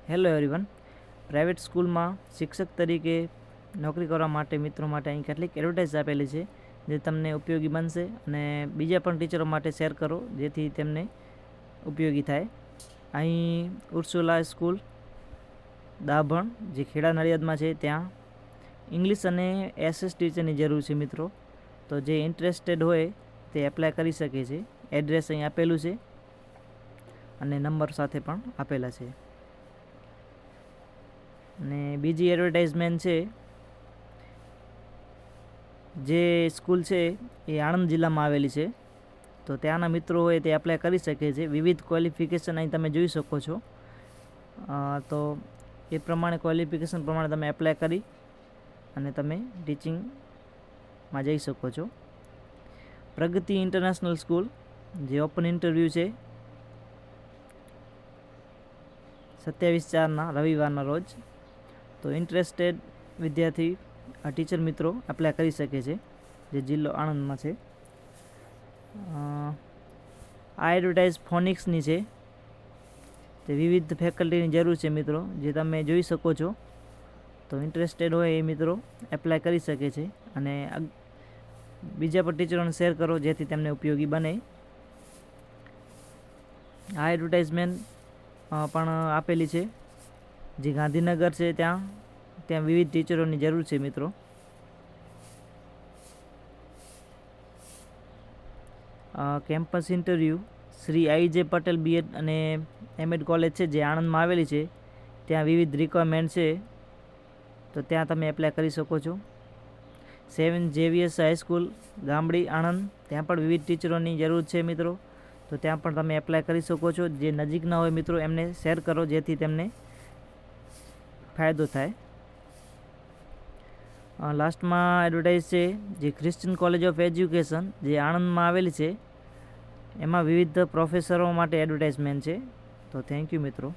Hello everyone. Private સ્કૂલમાં શિક્ષક તરીકે નોકરી કરવા માટે મિત્રો માટે અહીં કેટલીક એડવર્ટાઇઝ આપેલી છે જે તમને ઉપયોગી બનશે અને બીજા પણ ટીચરો માટે શેર કરો જેથી તેમને ઉપયોગી થાય. અહીં ઉર્સુલા સ્કૂલ દાભણ જે ખેડા નડિયાદમાં છે ત્યાં ઇંગ્લિશ અને એસએસ ટીચરની જરૂર છે મિત્રો. તો જે ઇન્ટરેસ્ટેડ હોય તે એપ્લાય કરી શકે છે. એડ્રેસ અહીં આપેલું છે અને નંબર સાથે પણ આપેલા છે. અને બીજી એડવર્ટાઇઝમેન્ટ છે, જે સ્કૂલ છે એ આણંદ જિલ્લામાં આવેલી છે. તો ત્યાંના મિત્રો હોય તે એપ્લાય કરી શકે છે. વિવિધ ક્વોલિફિકેશન અહીં તમે જોઈ શકો છો. તો એ પ્રમાણે ક્વોલિફિકેશન પ્રમાણે તમે એપ્લાય કરી અને તમે ટીચિંગમાં જઈ શકો છો. પ્રગતિ ઇન્ટરનેશનલ સ્કૂલ જે ઓપન ઇન્ટરવ્યૂ છે 27/4 રવિવારના રોજ. તો ઇન્ટરેસ્ટેડ વિદ્યાર્થી ટીચર મિત્રો એપ્લાય કરી શકે છે, જે જિલ્લો આણંદમાં છે. આ એડવર્ટાઇઝ ફોનિક્સની છે. તે વિવિધ ફેકલ્ટીની જરૂર છે મિત્રો, જે તમે જોઈ શકો છો. તો ઇન્ટરેસ્ટેડ હોય એ મિત્રો એપ્લાય કરી શકે છે અને બીજા પણ ટીચરોને શેર કરો જેથી તેમને ઉપયોગી બને. આ એડવર્ટાઇઝમેન્ટ પણ આપેલી છે જે ગાંધીનગર છે ત્યાં વિવિધ ટીચરોની જરૂર છે મિત્રો. Campus interview Shri I J. Patel B Ed અને એમએડ કોલેજ છે જે આણંદમાં આવેલી છે, ત્યાં વિવિધ રિક્વાયરમેન્ટ છે. તો ત્યાં તમે એપ્લાય કરી શકો છો. સેવન્ટ જેવિયર્સ હાઈસ્કૂલ ગામડી આણંદ, ત્યાં પણ વિવિધ ટીચરોની જરૂર છે મિત્રો. તો ત્યાં પણ તમે એપ્લાય કરી શકો છો. જે નજીકના હોય મિત્રો એમને શેર કરો જેથી તેમને ફાયદો થાય. લાસ્ટમાં એડવર્ટાઇઝ છે જે ક્રિશ્ચિયન કોલેજ ઓફ એજ્યુકેશન જે આણંદમાં આવેલી છે, એમાં વિવિધ પ્રોફેસરો માટે એડવર્ટાઇઝમેન્ટ છે. તો થેન્ક યુ મિત્રો.